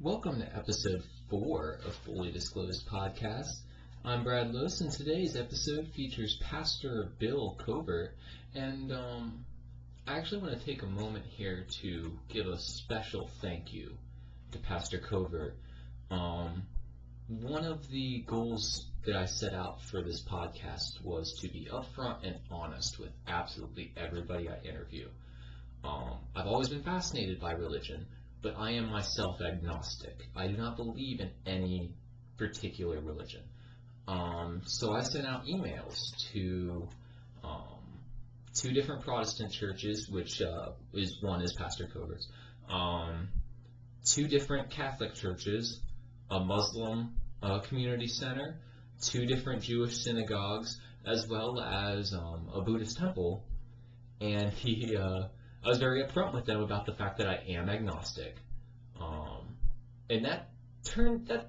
Welcome to episode 4 of Fully Disclosed Podcast. I'm Brad Lewis, and today's episode features Pastor Bill Covert. And I actually want to take a moment here to give a special thank you to Pastor Covert. One of the goals that I set out for this podcast was to be upfront and honest with absolutely everybody I interview. I've always been fascinated by religion, but I am myself agnostic. I do not believe in any particular religion. So I sent out emails to 2 different Protestant churches, which one is Pastor Covert's, 2 different Catholic churches, a Muslim community center, 2 different Jewish synagogues, as well as a Buddhist temple, and I was very upfront with them about the fact that I am agnostic, and that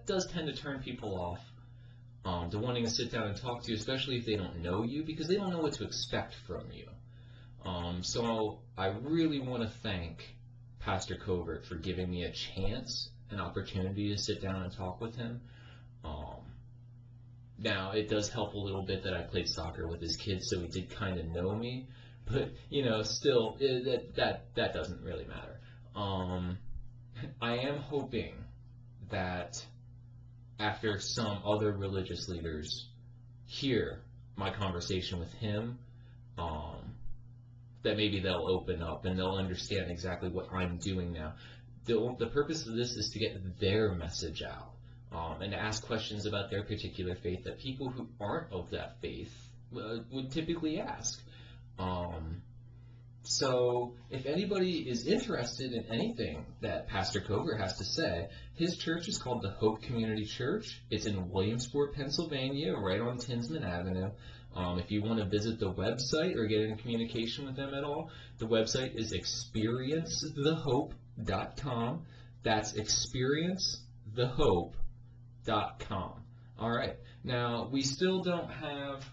does tend to turn people off to wanting to sit down and talk to you, especially if they don't know you, because they don't know what to expect from you. So I really want to thank Pastor Covert for giving me a chance, an opportunity to sit down and talk with him. Now, it does help a little bit that I played soccer with his kids, so he did kind of know me. But, still, that doesn't really matter. I am hoping that after some other religious leaders hear my conversation with him, that maybe they'll open up and they'll understand exactly what I'm doing now. The purpose of this is to get their message out, and to ask questions about their particular faith that people who aren't of that faith would typically ask. So if anybody is interested in anything that Pastor Covert has to say, his church is called the Hope Community Church. It's in Williamsport, Pennsylvania, right on Tinsman Avenue. If you want to visit the website or get in communication with them at all, the website is experiencethehope.com. That's experiencethehope.com. All right. Now, we still don't have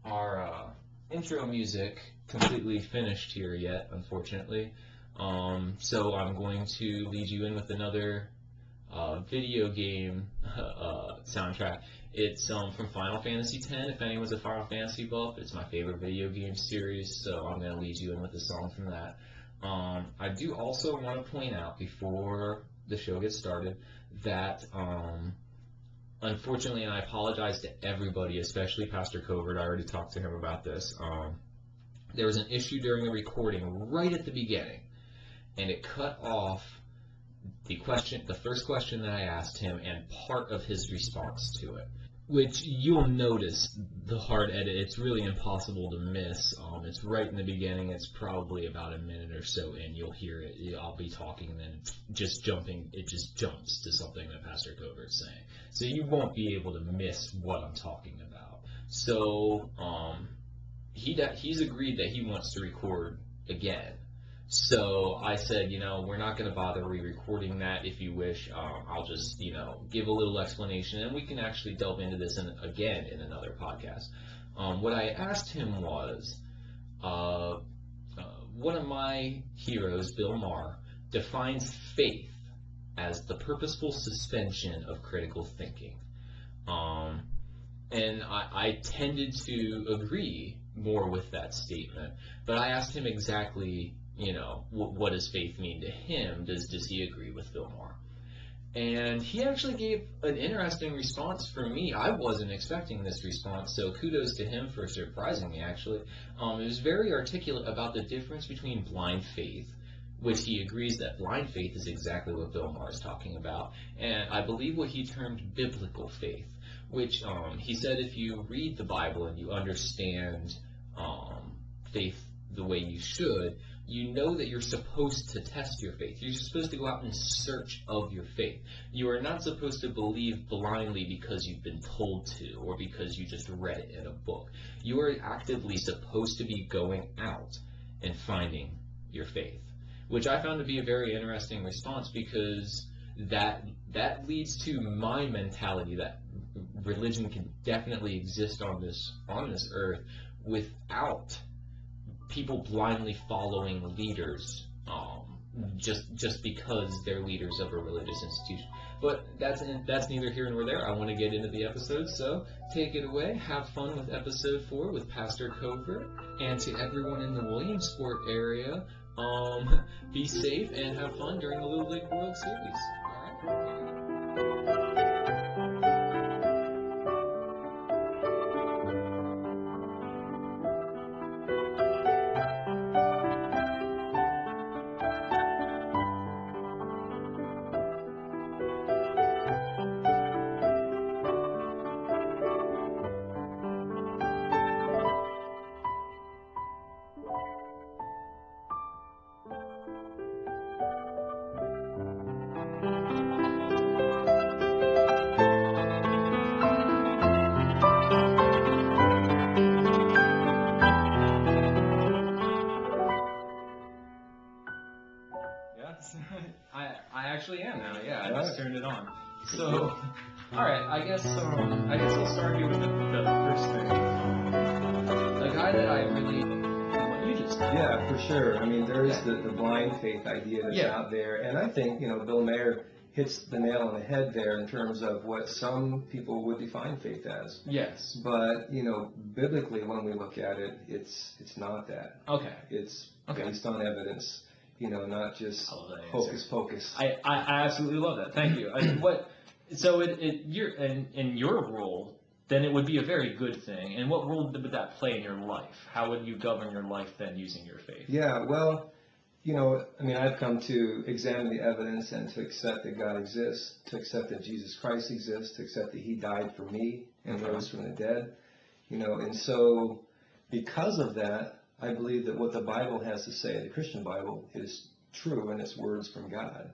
our intro music completely finished here yet, unfortunately. So I'm going to lead you in with another video game soundtrack. It's from Final Fantasy X. If anyone's a Final Fantasy buff, it's my favorite video game series, so I'm going to lead you in with a song from that. I do also want to point out before the show gets started that unfortunately, and I apologize to everybody, especially Pastor Covert, I already talked to him about this, there was an issue during the recording right at the beginning, and it cut off the first question that I asked him and part of his response to it, which you'll notice the hard edit. It's really impossible to miss. It's right in the beginning. It's probably about a minute or so in. You'll hear it. I'll be talking, and then it just jumps to something that Pastor Covert's saying. So you won't be able to miss what I'm talking about. So he's agreed that he wants to record again. So I said, we're not going to bother re-recording that. If you wish, I'll just, give a little explanation, and we can actually delve into this again in another podcast. What I asked him was, one of my heroes, Bill Maher, defines faith as the purposeful suspension of critical thinking. And I tended to agree more with that statement, but I asked him exactly, what does faith mean to him? Does he agree with Bill Maher? And he actually gave an interesting response for me. I wasn't expecting this response, so kudos to him for surprising me, actually. It was very articulate about the difference between blind faith, which he agrees that blind faith is exactly what Bill Maher is talking about, and I believe what he termed biblical faith, which he said if you read the Bible and you understand faith the way you should, you know that you're supposed to test your faith. You're supposed to go out in search of your faith. You are not supposed to believe blindly because you've been told to or because you just read it in a book. You are actively supposed to be going out and finding your faith, which I found to be a very interesting response, because that leads to my mentality that religion can definitely exist on this earth without people blindly following leaders just because they're leaders of a religious institution. But that's neither here nor there. I want to get into the episode, so take it away. Have fun with episode 4 with Pastor Covert, and to everyone in the Williamsport area, be safe and have fun during the Little League World Series. All right. I actually am now. Yeah, I just turned it on. So, all right. I guess I'll start here with the first thing. The guy that I really, what you just did. Yeah, for sure. I mean, there is the blind faith idea that's out there, and I think Bill Mayer hits the nail on the head there in terms of what some people would define faith as. Yes. But biblically, when we look at it, it's not that. Okay. It's based on evidence. Not just hocus pocus. I absolutely love that. Thank you. So in your role, then it would be a very good thing. And what role would that play in your life? How would you govern your life then using your faith? Yeah, well, I've come to examine the evidence and to accept that God exists, to accept that Jesus Christ exists, to accept that He died for me and rose from the dead. And so because of that, I believe that what the Bible has to say, the Christian Bible, is true and it's words from God.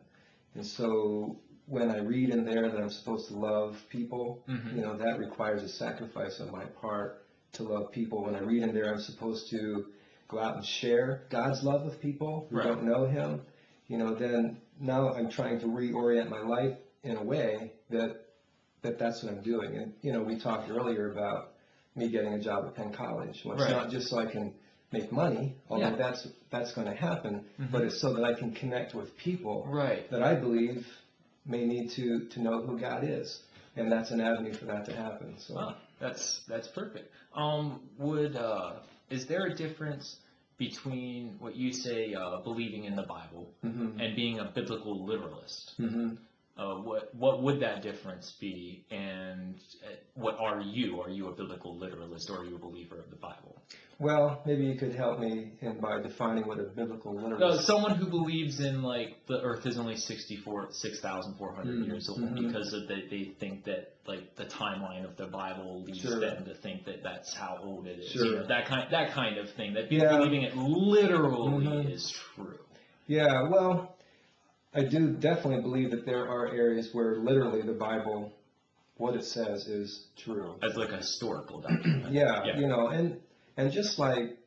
And so when I read in there that I'm supposed to love people, that requires a sacrifice on my part to love people. When I read in there I'm supposed to go out and share God's love with people who don't know Him, then now I'm trying to reorient my life in a way that's what I'm doing. And, we talked earlier about me getting a job at Penn College. Well, it's not just so I can make money, although that's going to happen, but it's so that I can connect with people that I believe may need to know who God is, and that's an avenue for that to happen. So that's perfect. Is there a difference between what you say believing in the Bible and being a biblical literalist? What would that difference be, and what are you? Are you a biblical literalist, or are you a believer of the Bible? Well, maybe you could help me by defining what a biblical literalist. No, someone who believes in the Earth is only 6,400 years old because they think that the timeline of the Bible leads them to think that that's how old it is. Sure. That kind of thing. That believing it literally is true. Yeah. Well, I do definitely believe that there are areas where literally the Bible, what it says, is true. As a historical document. And just like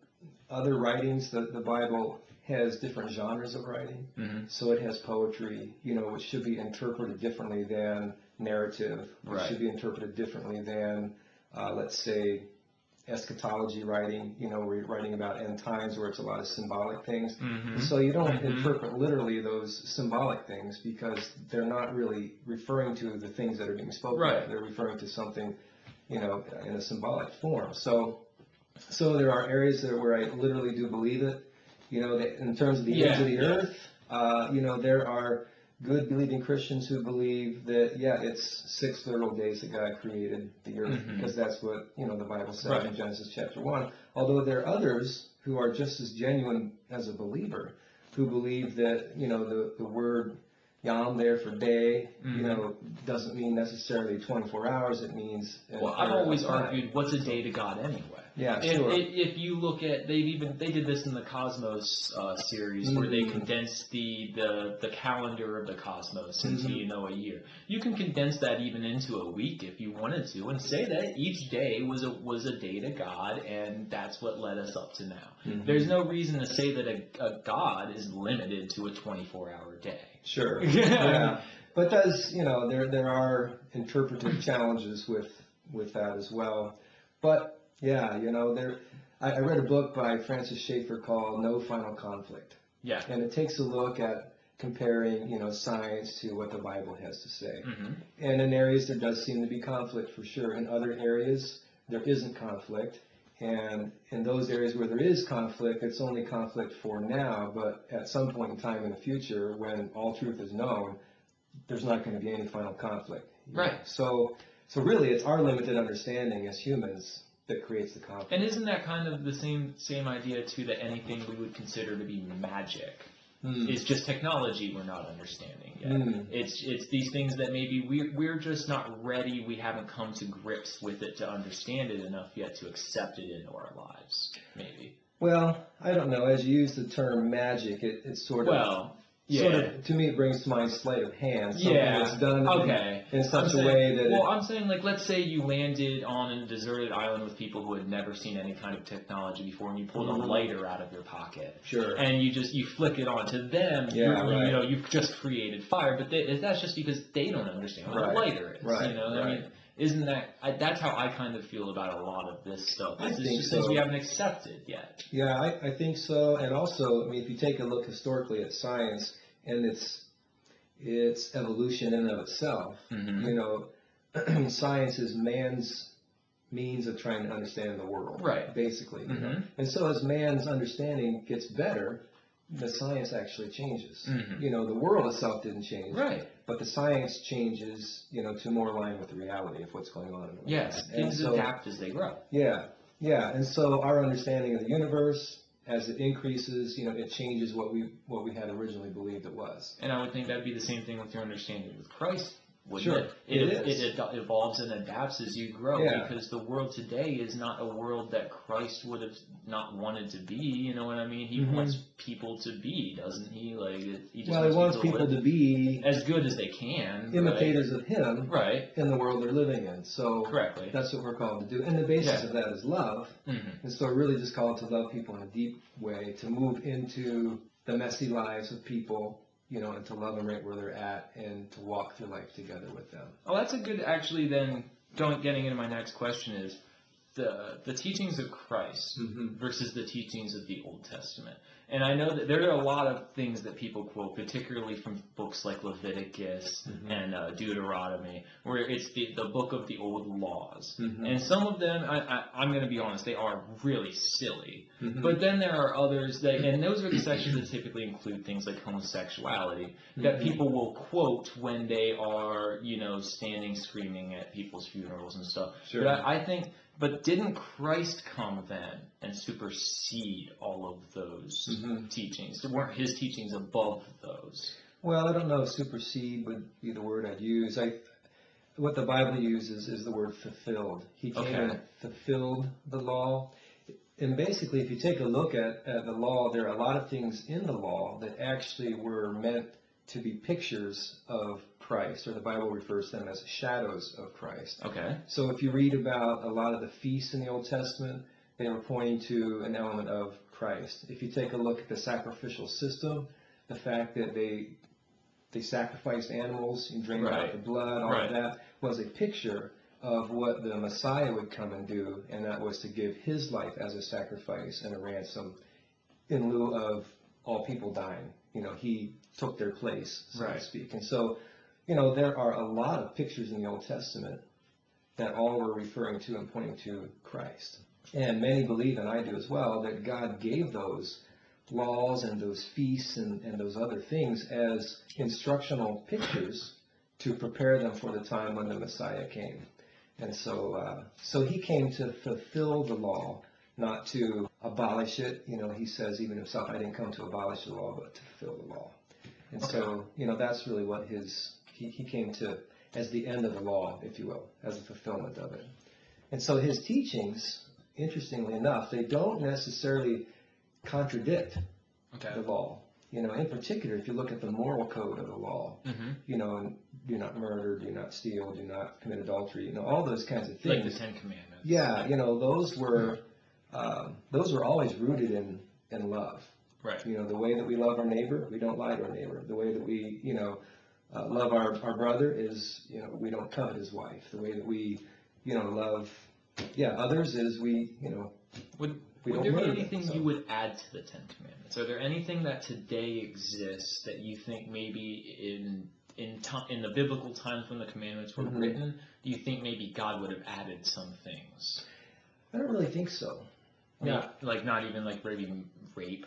other writings, the Bible has different genres of writing. So it has poetry, which should be interpreted differently than narrative, which should be interpreted differently than, let's say, eschatology writing, we're writing about end times where it's a lot of symbolic things. So you don't interpret literally those symbolic things because they're not really referring to the things that are being spoken of. They're referring to something, in a symbolic form. So there are areas where I literally do believe it, that in terms of the age of the earth, there are good believing Christians who believe that, it's 6 literal days that God created the earth, because that's what, the Bible says in Genesis chapter 1. Although there are others who are just as genuine as a believer, who believe that, the word yom there for day, doesn't mean necessarily 24 hours. It means... I've always argued, what's a day to God anyway? Yeah, sure. If you look at, they did this in the Cosmos series where they condensed the calendar of the cosmos into a year. You can condense that even into a week if you wanted to, and say that each day was a day to God, and that's what led us up to now. There's no reason to say that a God is limited to a 24-hour day. Sure. Yeah. But there are interpretive challenges with that as well. But I read a book by Francis Schaeffer called No Final Conflict. Yeah. And it takes a look at comparing, science to what the Bible has to say. Mm-hmm. And in areas there does seem to be conflict for sure. In other areas there isn't conflict. And in those areas where there is conflict, it's only conflict for now, but at some point in time in the future, when all truth is known, there's not going to be any final conflict. Right. So really, it's our limited understanding as humans that creates the conflict. And isn't that kind of the same idea too, that anything we would consider to be magic is just technology we're not understanding yet? It's these things that maybe we're just not ready. We haven't come to grips with it to understand it enough yet to accept it into our lives. Maybe. Well, I don't know. As you use the term magic, it's sort of. Yeah. Sort of, to me, it brings to mind sleight of hand. Something that's done in such a saying, way that. Well, I'm saying, like, let's say you landed on a deserted island with people who had never seen any kind of technology before, and you pulled a lighter out of your pocket. Sure. And you flick it on to them. Yeah, you've just created fire, but that's just because they don't understand what a lighter is. Right. I mean, isn't that's how I kind of feel about a lot of this stuff. I think just so. things we haven't accepted yet. Yeah, I think so. And also, I mean, if you take a look historically at science and its evolution in and of itself, science is man's means of trying to understand the world, basically. And so as man's understanding gets better, the science actually changes. The world itself didn't change, but the science changes, to more align with the reality of what's going on in the world. Yes, things adapt as they grow. Yeah, and so our understanding of the universe, as it increases, it changes what we had originally believed it was. And I would think that'd be the same thing with your understanding with Christ. Sure, it evolves and adapts as you grow, because the world today is not a world that Christ would have not wanted to be. You know what I mean? He wants people to be, doesn't he? Like, he wants people to be as good as they can, imitators of Him, in the world they're living in. So correctly, that's what we're called to do. And the basis of that is love. And so we're really just called to love people in a deep way, to move into the messy lives of people. And to love them right where they're at, and to walk through life together with them. Oh, that's a good, actually, then, getting into my next question is, the teachings of Christ versus the teachings of the Old Testament. And I know that there are a lot of things that people quote, particularly from books like Leviticus and Deuteronomy, where it's the book of the old laws. And some of them, I'm going to be honest, they are really silly. But then there are others and those are the sections that typically include things like homosexuality, that people will quote when they are, standing screaming at people's funerals and stuff. Sure. But I think... But didn't Christ come then and supersede all of those teachings? Weren't his teachings above those? Well, I don't know if supersede would be the word I'd use. What the Bible uses is the word fulfilled. He came and fulfilled the law. And basically, if you take a look at the law, there are a lot of things in the law that actually were meant to be pictures of Christ, or the Bible refers to them as shadows of Christ. Okay. So if you read about a lot of the feasts in the Old Testament, they were pointing to an element of Christ. If you take a look at the sacrificial system, the fact that they sacrificed animals and drained out the blood, all of that was a picture of what the Messiah would come and do, and that was to give his life as a sacrifice and a ransom in lieu of all people dying. He took their place, so to speak. And so, there are a lot of pictures in the Old Testament that all were referring to and pointing to Christ. And many believe, and I do as well, that God gave those laws and those feasts and those other things as instructional pictures to prepare them for the time when the Messiah came. And so he came to fulfill the law, not to abolish it. He says even himself, I didn't come to abolish the law, but to fulfill the law. And so, that's really what he came to as the end of the law, if you will, as a fulfillment of it. And so his teachings, interestingly enough, they don't necessarily contradict the law. In particular, if you look at the moral code of the law, do not murder, do not steal, do not commit adultery, all those kinds of things. Like the Ten Commandments. Yeah, those were always rooted in love. Right. The way that we love our neighbor, we don't lie to our neighbor. The way that we, love our brother is, we don't covet his wife. The way that we, love, others is we, We would don't there be murder anything them, so. you would add to the Ten Commandments? Are there anything that today exists that you think maybe in the biblical times when the commandments were written, do you think maybe God would have added some things? I don't really think so. Yeah, like not even like maybe rape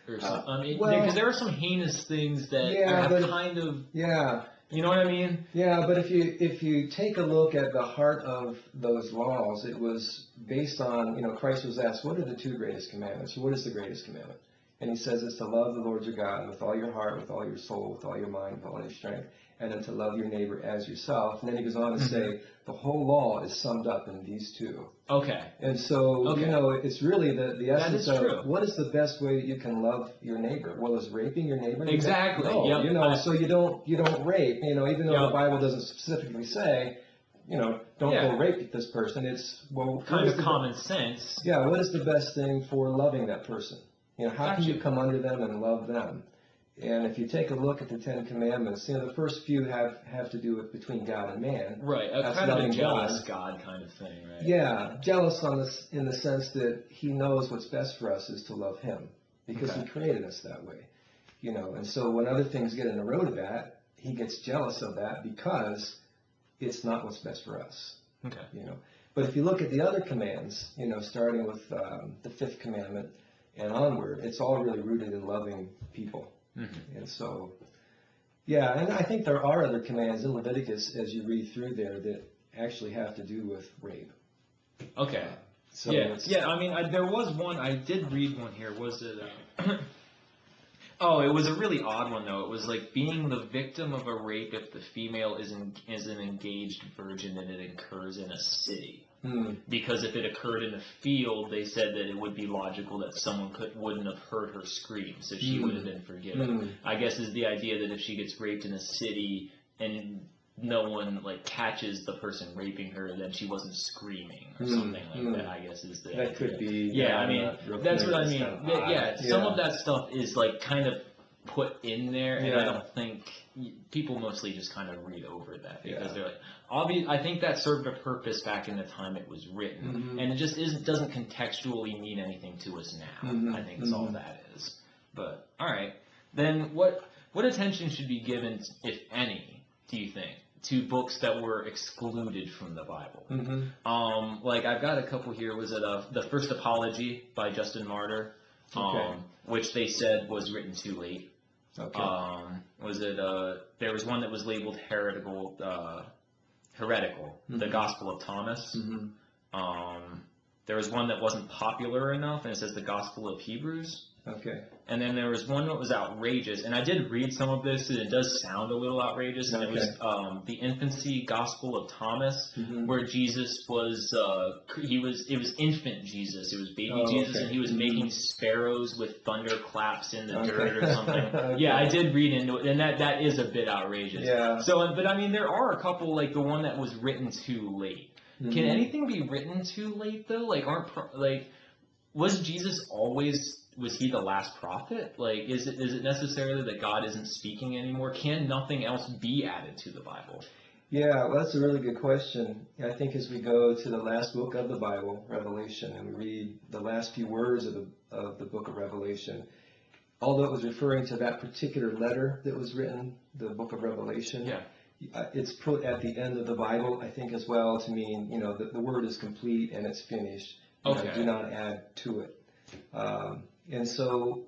or something. I mean, well, because there are some heinous things that have kind of. Yeah. You know what I mean? Yeah, but if you take a look at the heart of those laws, it was based on, Christ was asked, what are the two greatest commandments? What is the greatest commandment? And he says it's to love the Lord your God with all your heart, with all your soul, with all your mind, with all your strength, and then to love your neighbor as yourself. And then he goes on to say the whole law is summed up in these two. Okay. And so, it's really the essence of true. What is the best way that you can love your neighbor? Well, is raping your neighbor? Exactly. No, so you don't rape, even though the Bible doesn't specifically say, don't go rape this person. It's, kind of common sense. Yeah, what is the best thing for loving that person? How can you come under them and love them? And if you take a look at the Ten Commandments, the first few have to do with between God and man. Right, That's kind of a loving jealous God kind of thing, right? Yeah, jealous in the sense that he knows what's best for us is to love him because he created us that way. And so when other things get in the road of that, he gets jealous of that because it's not what's best for us. Okay. But if you look at the other commands, starting with the fifth commandment and onward, it's all really rooted in loving people. Mm-hmm. And so, and I think there are other commands in Leviticus as you read through there that actually have to do with rape. Okay. So I mean, there was one, I did read one here. Was it... it was a really odd one, though. It was like being the victim of a rape if the female is an engaged virgin and it occurs in a city. Because if it occurred in a field, they said that it would be logical that someone wouldn't have heard her scream, so she would have been forgiven. I guess is the idea that if she gets raped in a city and no one catches the person raping her, then she wasn't screaming or something like that. I guess is the that idea. Could be. Yeah, I mean that's what I mean. Some of that stuff is kind of put in there, and I don't think people mostly just kind of read over that because they're I think that served a purpose back in the time it was written, and it just doesn't contextually mean anything to us now. I think that's all that is. But all right, then what attention should be given, if any, do you think, to books that were excluded from the Bible? I've got a couple here. Was it the First Apology by Justin Martyr? Which they said was written too late. Was it there was one that was labeled heretical, the Gospel of Thomas. There was one that wasn't popular enough, and it says the Gospel of Hebrews. And then there was one that was outrageous, and I did read some of this, and it does sound a little outrageous, and it was the Infancy Gospel of Thomas, where Jesus was, it was infant Jesus, it was baby Jesus, and he was making sparrows with thunderclaps in the dirt or something. Yeah, I did read into it, and that is a bit outrageous. So, but I mean, there are a couple, the one that was written too late. Can anything be written too late, though? Was Jesus always... Was he the last prophet? Is it necessarily that God isn't speaking anymore? Can nothing else be added to the Bible? Yeah, well, that's a really good question. I think as we go to the last book of the Bible, Revelation, and we read the last few words of the book of Revelation, although it was referring to that particular letter that was written, the book of Revelation, it's put at the end of the Bible, I think, as well, to mean, the word is complete and it's finished. Do not add to it. And so,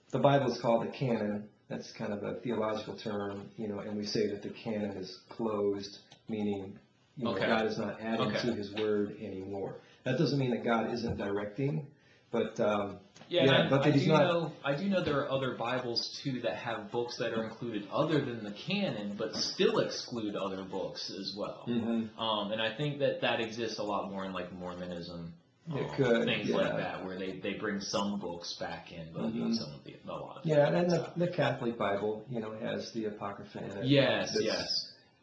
the Bible is called the canon. That's kind of a theological term, and we say that the canon is closed, meaning, God is not adding to his word anymore. That doesn't mean that God isn't directing, but I do know there are other Bibles too that have books that are included other than the canon, but still exclude other books as well. And I think that exists a lot more in Mormonism. Things like that, where they bring some books back in, but leave some of a lot of and the Catholic Bible, has the Apocrypha in it. Yes.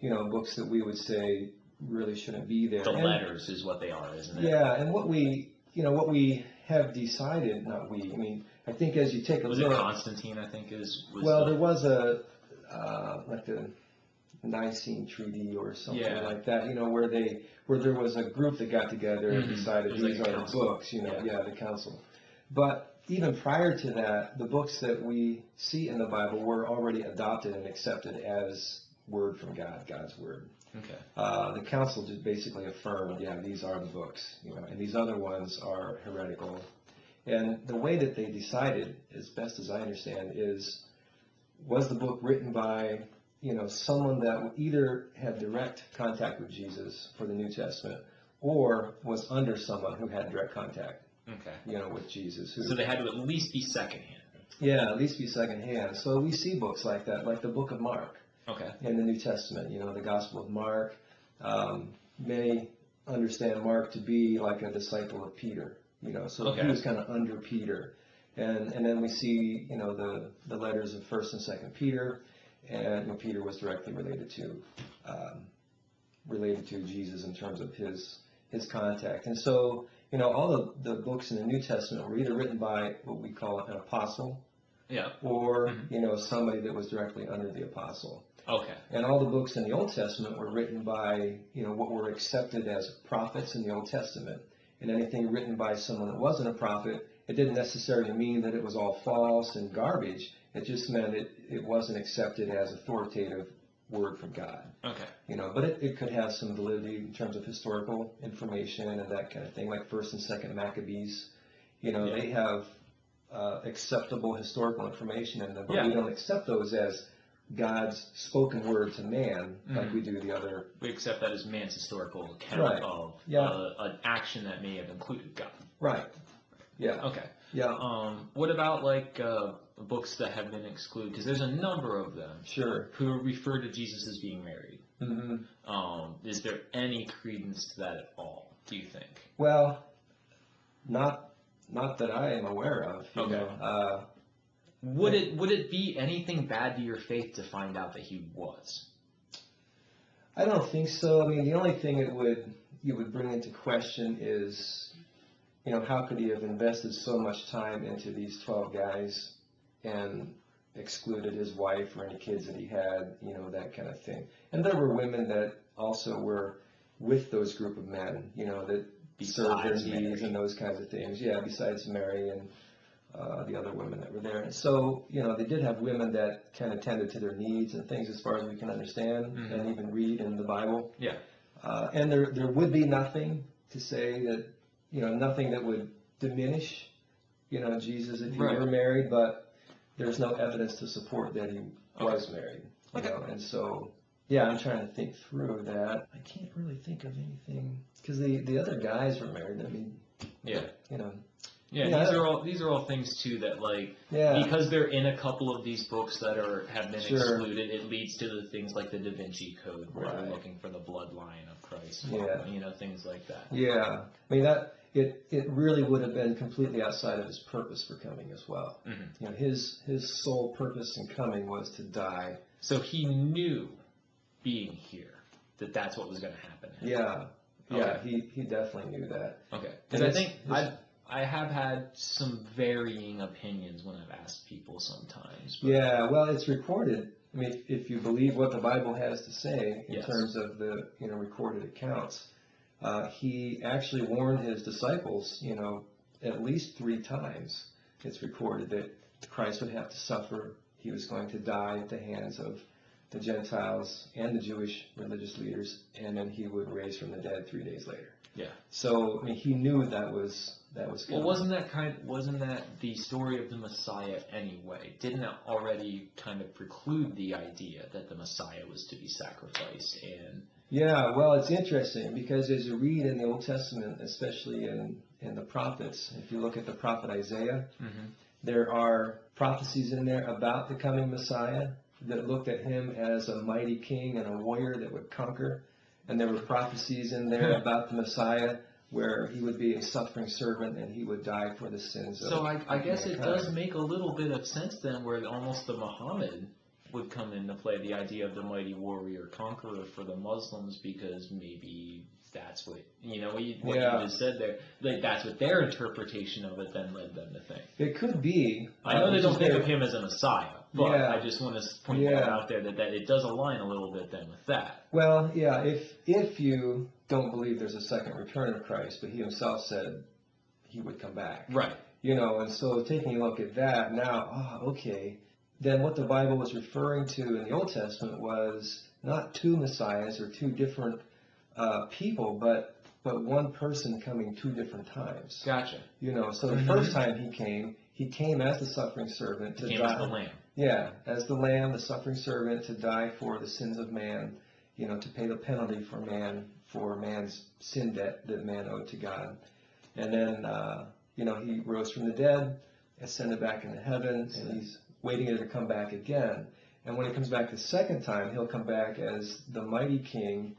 Books that we would say really shouldn't be there. The letters is what they are, isn't it? Yeah, and what we have decided, not we, I mean, I think as you take a look... Was it Constantine, I think, was... Well, there was Nicene Treaty or something like that, where there was a group that got together and decided these are the books, the council. But even prior to that, the books that we see in the Bible were already adopted and accepted as word from God, God's word. Okay. The council just basically affirmed, these are the books, and these other ones are heretical. And the way that they decided, as best as I understand, was the book written by, someone that either had direct contact with Jesus for the New Testament, or was under someone who had direct contact, with Jesus. So they had to at least be secondhand. Yeah, at least be secondhand. So we see books like that, like the book of Mark. Okay. In the New Testament, the Gospel of Mark. Many understand Mark to be like a disciple of Peter, so he was kind of under Peter. And then we see, the letters of 1st and 2nd Peter, and Peter was directly related to Jesus in terms of his contact. And so, all of the books in the New Testament were either written by what we call an apostle, or somebody that was directly under the apostle. Okay. And all the books in the Old Testament were written by, what were accepted as prophets in the Old Testament. And anything written by someone that wasn't a prophet, it didn't necessarily mean that it was all false and garbage. It just meant it wasn't accepted as authoritative word from God. Okay. But it could have some validity in terms of historical information and that kind of thing, like 1st and 2nd Maccabees. They have acceptable historical information in them, but we don't accept those as God's spoken word to man like we do the other. We accept that as man's historical account of an action that may have included God. Right. Yeah. Okay. Yeah. What about books that have been excluded? Because there's a number of them. Sure. Who refer to Jesus as being married. Mm-hmm. Is there any credence to that at all, do you think? Well, not that I am aware of. Would it be anything bad to your faith to find out that he was? I don't think so. I mean, the only thing you would bring into question is, how could he have invested so much time into these 12 guys and excluded his wife or any kids that he had, that kind of thing. And there were women that also were with those group of men, that served their needs and those kinds of things. Yeah, besides Mary and the other women that were there. And so, they did have women that kind of tended to their needs and things as far as we can understand and even read in the Bible. Yeah. And there would be nothing to say that, nothing that would diminish, Jesus if he were married, but there's no evidence to support that he was married. And so, I'm trying to think through that. I can't really think of anything, because the other guys were married. I mean, these are all things too that because they're in a couple of these books that have been excluded, it leads to the things like the Da Vinci Code, where they're looking for the bloodline of Christ. Things like that. Yeah, I mean it really would have been completely outside of his purpose for coming as well. Mm-hmm. His sole purpose in coming was to die. So he knew, being here, that's what was going to happen. He definitely knew that. Okay, because I think I have had some varying opinions when I've asked people sometimes. Yeah, well, it's recorded. I mean, if you believe what the Bible has to say in terms of the recorded accounts, he actually warned his disciples, at least 3 times. It's recorded that Christ would have to suffer. He was going to die at the hands of the Gentiles and the Jewish religious leaders, and then he would raise from the dead 3 days later. Yeah. So I mean, he knew that was coming. Well, wasn't that the story of the Messiah anyway? Didn't that already kind of preclude the idea that the Messiah was to be sacrificed? And yeah, well, it's interesting because as you read in the Old Testament, especially in the prophets, if you look at the prophet Isaiah, there are prophecies in there about the coming Messiah that looked at him as a mighty king and a warrior that would conquer. And there were prophecies in there about the Messiah where he would be a suffering servant and he would die for the sins of mankind. So I guess it does make a little bit of sense then, where almost the Muhammad would come into play, the idea of the mighty warrior conqueror for the Muslims, because maybe that's what you just said there. That's what their interpretation of it then led them to think. It could be. I know they don't think of him as a Messiah. But Yeah. I just want to point that out there that it does align a little bit then with that. Well, yeah, if you don't believe there's a second return of Christ, but he himself said he would come back. Right. And so taking a look at that now, okay, then what the Bible was referring to in the Old Testament was not two messiahs or two different people, but one person coming two different times. Gotcha. So the first time he came as the suffering servant to die. He came as the lamb. Yeah, as the lamb, the suffering servant, to die for the sins of man, to pay the penalty for man's sin debt that man owed to God. And then, he rose from the dead, ascended back into heaven, and he's waiting to come back again. And when he comes back the second time, he'll come back as the mighty king,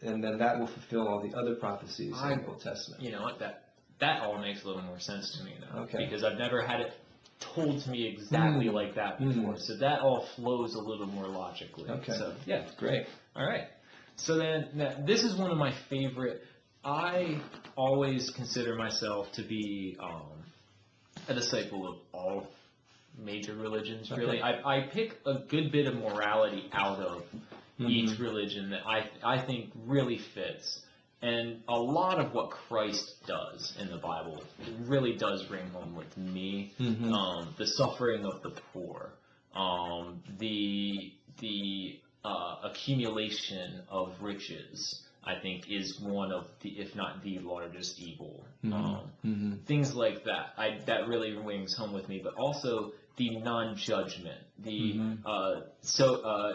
and then that will fulfill all the other prophecies in the Old Testament. You know what? That all makes a little more sense to me now. Okay. Because I've never had it told to me exactly like that before. So that all flows a little more logically. Okay. So, yeah. Great. All right. So then, this is one of my favorite. I always consider myself to be a disciple of all major religions, really. I pick a good bit of morality out of each religion that I think really fits. And a lot of what Christ does in the Bible really does ring home with me. The suffering of the poor, the accumulation of riches, I think, is one of the, if not the largest evil. Things like that. That really rings home with me. But also the non-judgment.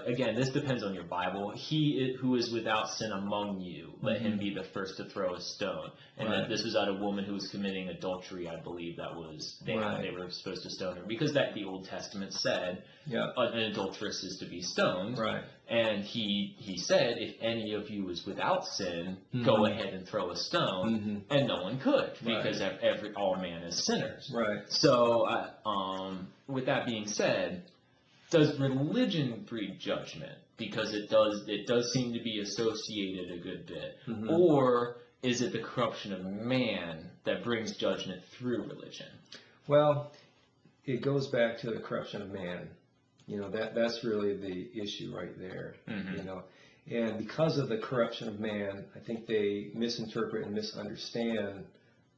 Again, this depends on your Bible. He who is without sin among you, let him be the first to throw a stone. And that this was at a woman who was committing adultery, I believe that was, they were supposed to stone her. Because the Old Testament said an adulteress is to be stoned. Right. And he said, if any of you is without sin, go ahead and throw a stone. And no one could, because all man is sinners. Right. So, with that being said, does religion breed judgment? Because it does seem to be associated a good bit. Or is it the corruption of man that brings judgment through religion? Well, it goes back to the corruption of man. That's really the issue right there. And because of the corruption of man, I think they misinterpret and misunderstand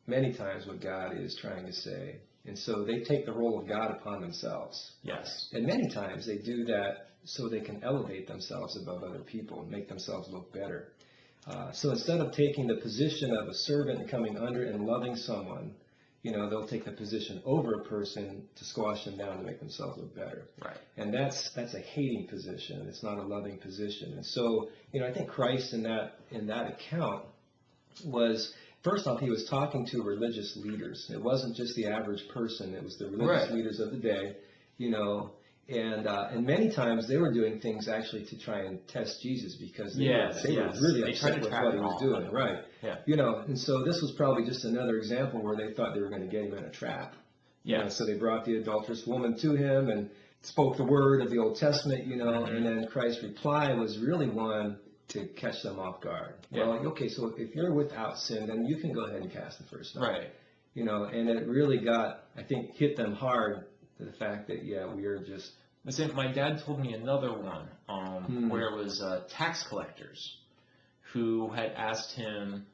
many times what God is trying to say. And so they take the role of God upon themselves. Yes. And many times they do that so they can elevate themselves above other people and make themselves look better. So instead of taking the position of a servant and coming under and loving someone, they'll take the position over a person to squash them down to make themselves look better. Right. And that's a hating position. It's not a loving position. And so, I think Christ in that account was, first off, he was talking to religious leaders. It wasn't just the average person. It was the religious leaders of the day, and many times they were doing things actually to try and test Jesus because they were really upset with what he was doing. Right. Yeah. And so this was probably just another example where they thought they were going to get him in a trap. Yeah. So they brought the adulterous woman to him and spoke the word of the Old Testament, and then Christ's reply was really one to catch them off guard. Yeah. Well, okay, so if you're without sin, then you can go ahead and cast the first stone. Right. And it really hit them hard, the fact that, we are just... Listen, my dad told me another one where it was tax collectors who had asked him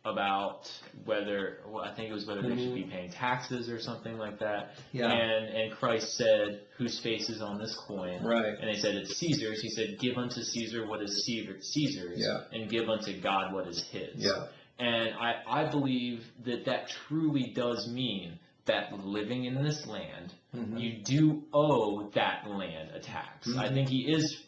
about whether they should be paying taxes or something like that. Yeah. And Christ said, whose face is on this coin? Right. And they said, it's Caesar's. He said, give unto Caesar what is Caesar's, and give unto God what is his. Yeah. And I believe that truly does mean that living in this land, you do owe that land a tax. I think he is,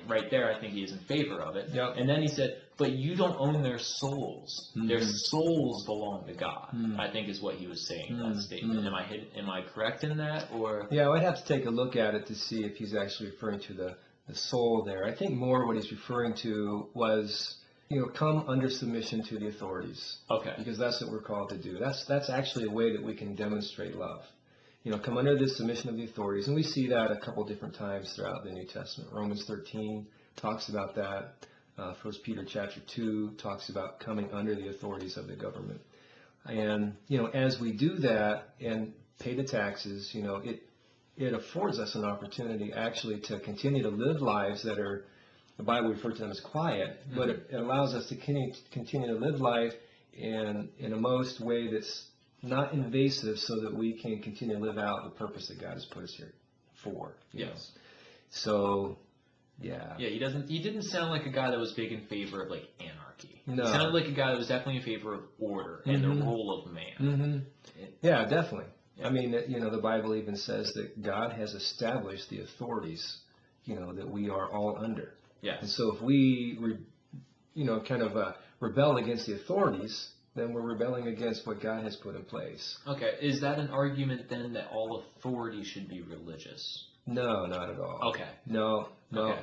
right there, I think he is in favor of it. Yep. And then he said, but you don't own their souls. Their souls belong to God, I think is what he was saying in that statement. Am I correct in that? Or yeah, I'd have to take a look at it to see if he's actually referring to the soul there. I think more what he's referring to was, come under submission to the authorities. Okay. Because that's what we're called to do. That's actually a way that we can demonstrate love. Come under the submission of the authorities. And we see that a couple different times throughout the New Testament. Romans 13 talks about that. 1 Peter chapter 2 talks about coming under the authorities of the government. And, as we do that and pay the taxes, it affords us an opportunity actually to continue to live lives that are, the Bible refers to them as quiet, but it allows us to continue to live life in a most way that's not invasive, so that we can continue to live out the purpose that God has put us here for. You know? So, yeah. Yeah, he didn't sound like a guy that was big in favor of like anarchy. No. He sounded like a guy that was definitely in favor of order and the role of man. Yeah, definitely. I mean, you know, the Bible even says that God has established the authorities, you know, that we are all under. Yeah. And so if we, rebel against the authorities, then we're rebelling against what God has put in place. Okay. Is that an argument then that all authority should be religious? No, not at all. Okay. No. Okay.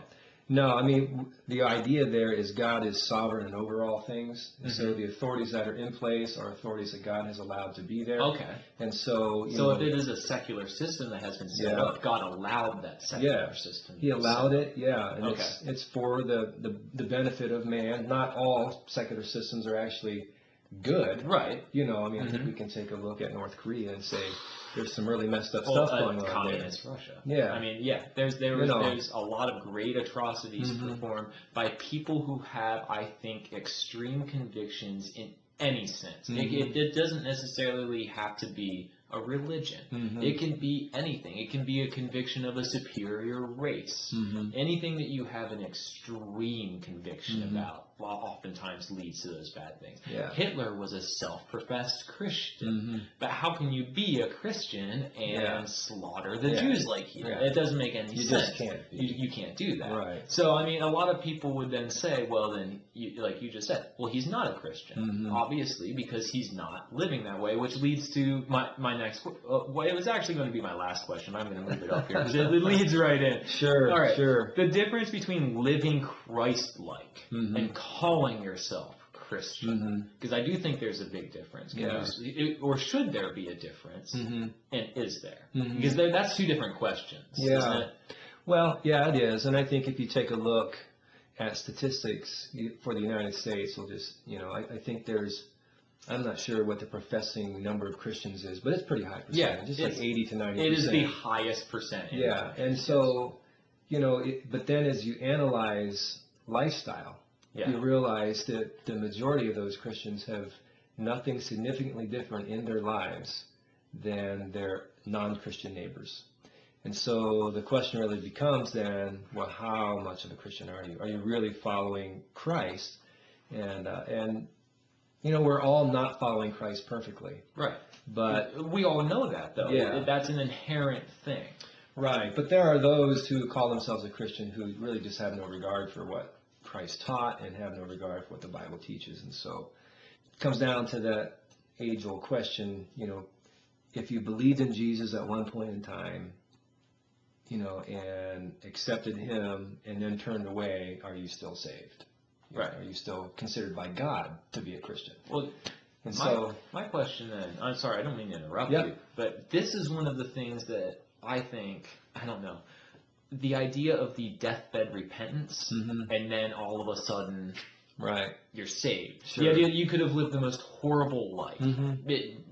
No, I mean, the idea there is God is sovereign and over all things. And so the authorities that are in place are authorities that God has allowed to be there. Okay. And so, so if it is a secular system that has been set up, God allowed that secular system. He allowed it, and Okay. it's for the benefit of man. Not all secular systems are actually good. Right. You know, I mean, I think we can take a look at North Korea and say there's some really messed up stuff going on communist there. Russia. Yeah. I mean, there's a lot of great atrocities performed by people who have, I think, extreme convictions in any sense. It doesn't necessarily have to be a religion. It can be anything. It can be a conviction of a superior race. Anything that you have an extreme conviction about oftentimes leads to those bad things. Yeah. Hitler was a self-professed Christian, but how can you be a Christian and slaughter the Jews like he did? It doesn't make any sense. Just can't be. You can't do that. Right. So, I mean, a lot of people would then say, well, then, like you just said, well, he's not a Christian, obviously, because he's not living that way, which leads to my next, well, it was actually going to be my last question. I'm going to move it up here because it leads right in. Sure, all right. Sure. The difference between living Christ-like and calling yourself Christian, because I do think there's a big difference. Or should there be a difference? And is there? Because that's two different questions, isn't it? Well, yeah, it is. And I think if you take a look at statistics for the United States, we'll just, I think there's, I'm not sure what the professing number of Christians is, but it's pretty high percentage. Yeah, just like 80 to 90%. It is the highest percentage. Yeah, and so, but then as you analyze lifestyle, you realize that the majority of those Christians have nothing significantly different in their lives than their non-Christian neighbors. And so the question really becomes then, well, how much of a Christian are you? Are you really following Christ? And we're all not following Christ perfectly. Right. But we all know that, though. Yeah. That's an inherent thing. Right. But there are those who call themselves a Christian who really just have no regard for what Christ taught and have no regard for what the Bible teaches. And so it comes down to that age-old question, if you believed in Jesus at one point in time, and accepted him and then turned away, are you still saved? Right. Are you still considered by God to be a Christian? Well, and my question then, I'm sorry, I don't mean to interrupt you, but this is one of the things that I think, I don't know, the idea of the deathbed repentance, and then all of a sudden, you're saved. Sure. The idea that you could have lived the most horrible life,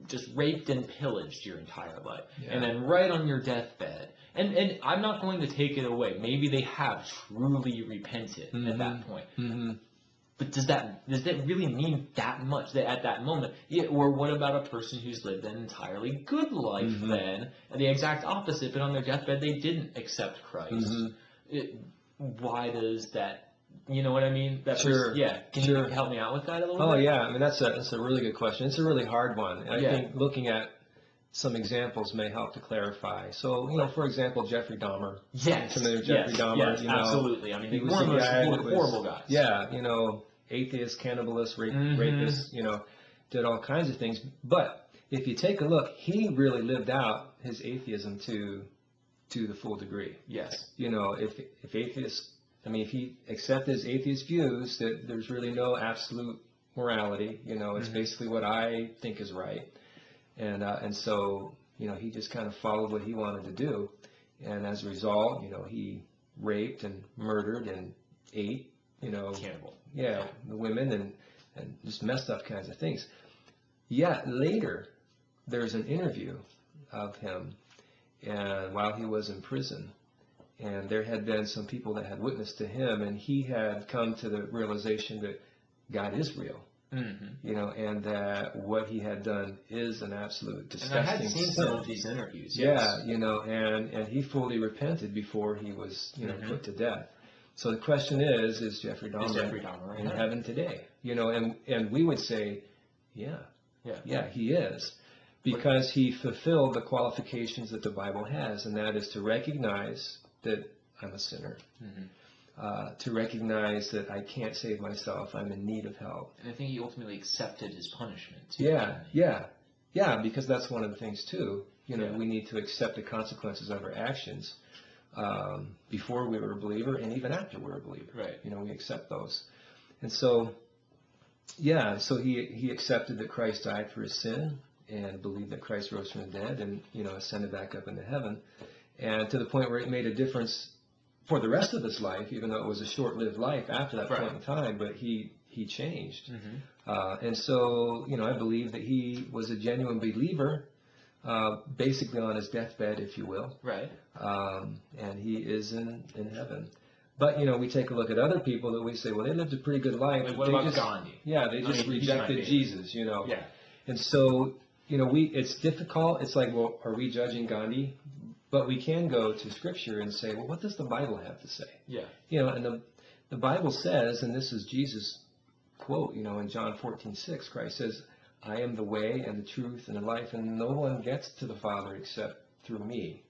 just raped and pillaged your entire life, and then right on your deathbed, and I'm not going to take it away. Maybe they have truly repented at that point. But does that really mean that much at that moment? Yeah, or what about a person who's lived an entirely good life then, and the exact opposite, but on their deathbed they didn't accept Christ? Why does that? You know what I mean? Sure. Can you help me out with that a little bit? Oh yeah, I mean that's a really good question. It's a really hard one, and I think looking at some examples may help to clarify. So, for example, Jeffrey Dahmer. Yes. Familiar Jeffrey Dahmer? Yes, absolutely. I mean, he was one of those horrible guys. Yeah, atheist, cannibalist, rapist, did all kinds of things. But if you take a look, he really lived out his atheism to the full degree. Yes. If atheists, if he accepted his atheist views, that there's really no absolute morality, it's basically what I think is right. And so, he just kind of followed what he wanted to do. And as a result, he raped and murdered and ate, Cannibal. Yeah, the women and just messed up kinds of things. Yet later, there's an interview of him, and while he was in prison. And there had been some people that had witnessed to him, and he had come to the realization that God is real. You know, and that what he had done is an absolute disgusting sin. And I had seen some of these interviews. Yeah, you know, and he fully repented before he was, you know, put to death. So the question is Jeffrey Dahmer in heaven today? You know, and we would say, yeah, he is, because he fulfilled the qualifications that the Bible has, and that is to recognize that I'm a sinner. To recognize that I can't save myself, I'm in need of help. And I think he ultimately accepted his punishment too. Yeah, because that's one of the things too. You know, we need to accept the consequences of our actions before we were a believer and even after we were a believer. Right. You know, we accept those. And so, so he accepted that Christ died for his sin and believed that Christ rose from the dead and, you know, ascended back up into heaven. And to the point where it made a difference for the rest of his life, even though it was a short-lived life after that point in time, but he changed. And so, you know, I believe that he was a genuine believer, basically on his deathbed, if you will. Right. And he is in heaven. But, you know, we take a look at other people that we say, well, they lived a pretty good life. Like, what about Gandhi? Yeah, they just rejected Jesus, you know. Yeah. And so, you know, it's difficult. It's like, well, are we judging Gandhi? But we can go to Scripture and say, well, what does the Bible have to say? Yeah. You know, and the Bible says, and this is Jesus' quote, you know, in John 14:6, Christ says, I am the way and the truth and the life, and no one gets to the Father except through me.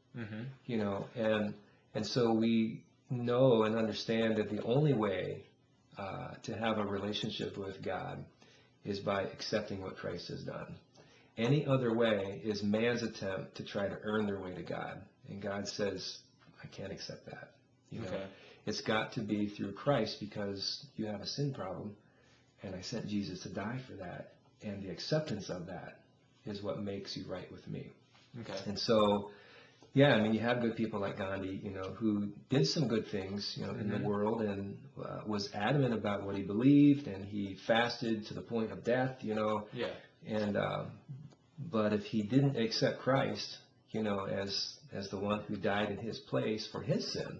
You know, and so we know and understand that the only way to have a relationship with God is by accepting what Christ has done. Any other way is man's attempt to try to earn their way to God. And God says, I can't accept that. You know, it's got to be through Christ, because you have a sin problem, and I sent Jesus to die for that. And the acceptance of that is what makes you right with me. And so, I mean, you have good people like Gandhi, you know, who did some good things, you know, in the world, and was adamant about what he believed, and he fasted to the point of death, you know. And but if he didn't accept Christ, you know, as the one who died in his place for his sin,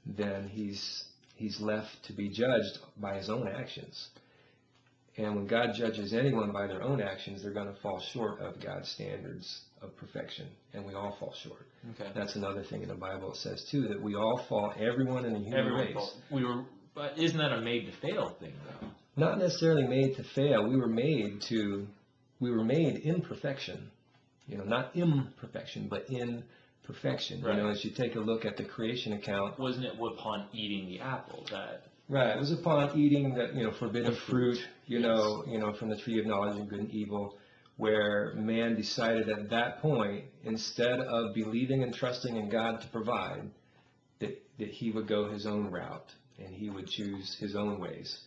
then he's left to be judged by his own actions. And when God judges anyone by their own actions, they're going to fall short of God's standards of perfection, and we all fall short. That's another thing in the Bible. It says too that we all fall, everyone in the human race. But isn't that a made to fail thing, though? Not necessarily made to fail. We were made in perfection. You know, not imperfection, but in perfection. You know, as you take a look at the creation account. Wasn't it upon eating the apple that? Right. It was upon eating that, you know, forbidden fruit, you know, from the tree of knowledge of good and evil, where man decided at that point, instead of believing and trusting in God to provide, that he would go his own route and he would choose his own ways,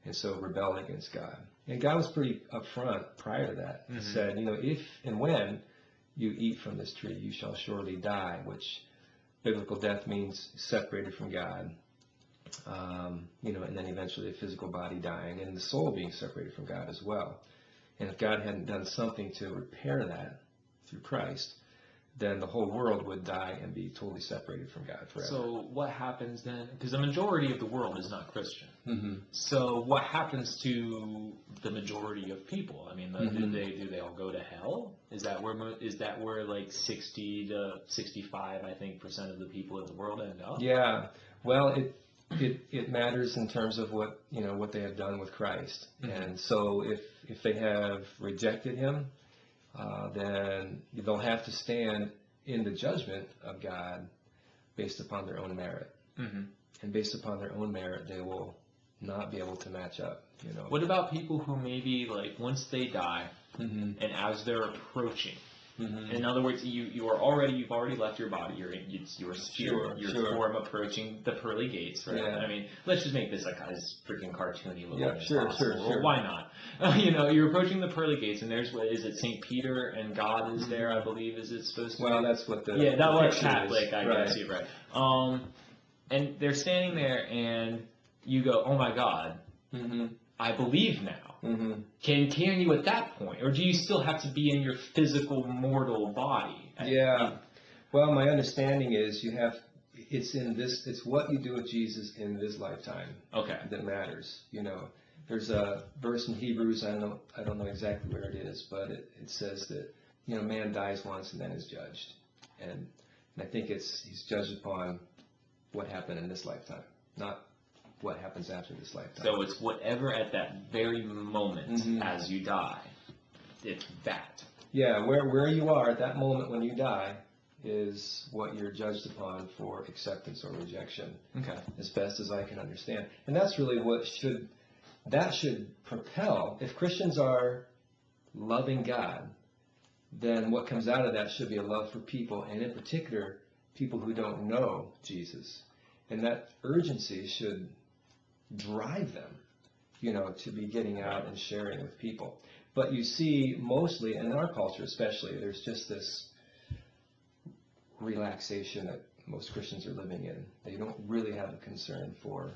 and so rebel against God. And God was pretty upfront prior to that. He said, you know, if and when you eat from this tree, you shall surely die, which biblical death means separated from God. You know, and then eventually a physical body dying and the soul being separated from God as well. And if God hadn't done something to repair that through Christ, then the whole world would die and be totally separated from God forever. So what happens then? Because the majority of the world is not Christian. So what happens to the majority of people? I mean, do they all go to hell? Is that where like 60 to 65, I think, % of the people in the world end up? Yeah. Well, it matters in terms of what they have done with Christ. And so if they have rejected him, then they'll have to stand in the judgment of God based upon their own merit. And based upon their own merit, they will not be able to match up. You know. What about people who maybe, like, once they die, and as they're approaching, in other words, you've already left your body. You're spirit, your form approaching the pearly gates, right? Yeah. I mean, let's just make this like as freaking cartoony looking as sure. Well, why not? You know, you're approaching the pearly gates, and there's is it St. Peter and God is there? I believe is it supposed to? Well, that's what the that was Catholic, is. I guess you're right. And they're standing there, and you go, "Oh my God, I believe now." Can you at that point, or do you still have to be in your physical mortal body? Well, my understanding is it's what you do with Jesus in this lifetime that matters. There's a verse in Hebrews, I don't know exactly where it is, but it says that, man dies once and then is judged. And I think he's judged upon what happened in this lifetime, not what happens after this lifetime. So it's whatever at that very moment as you die, it's that. Yeah, where you are at that moment when you die is what you're judged upon for acceptance or rejection. Okay. As best as I can understand. And that's really what should propel, if Christians are loving God, then what comes out of that should be a love for people, and in particular, people who don't know Jesus. And that urgency should drive them, to be getting out and sharing with people. But you see, mostly, and in our culture especially, there's just this relaxation that most Christians are living in. They don't really have a concern for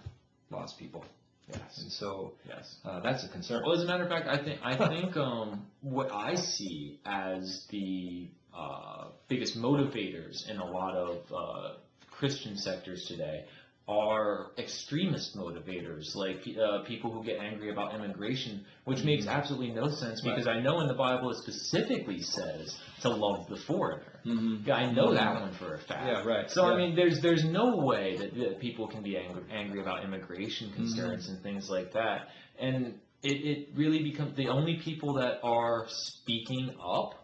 lost people. Yes. And so that's a concern. Well, as a matter of fact, I think what I see as the biggest motivators in a lot of Christian sectors today are extremist motivators, like people who get angry about immigration, which makes absolutely no sense, because I know in the Bible it specifically says to love the foreigner. I know that one for a fact. Yeah, right. So I mean, there's no way that people can be angry about immigration concerns and things like that. And it really becomes the only people that are speaking up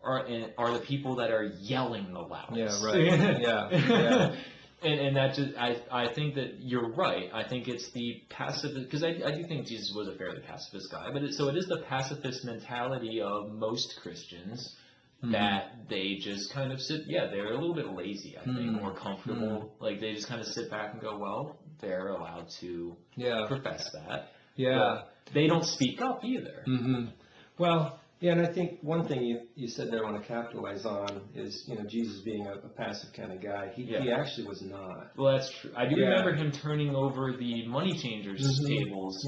are the people that are yelling the loudest. Yeah, right. yeah. And that just, I think that you're right. I think it's the pacifist, because I do think Jesus was a fairly pacifist guy, but so it is the pacifist mentality of most Christians that they just kind of they're a little bit lazy, I think, more comfortable. Like they just kind of sit back and go, well, they're allowed to profess that. Yeah. But they don't speak up either. Well, yeah, and I think one thing you said there I want to capitalize on is, Jesus being a passive kind of guy. He actually was not. Well, that's true. I do remember him turning over the money changers' tables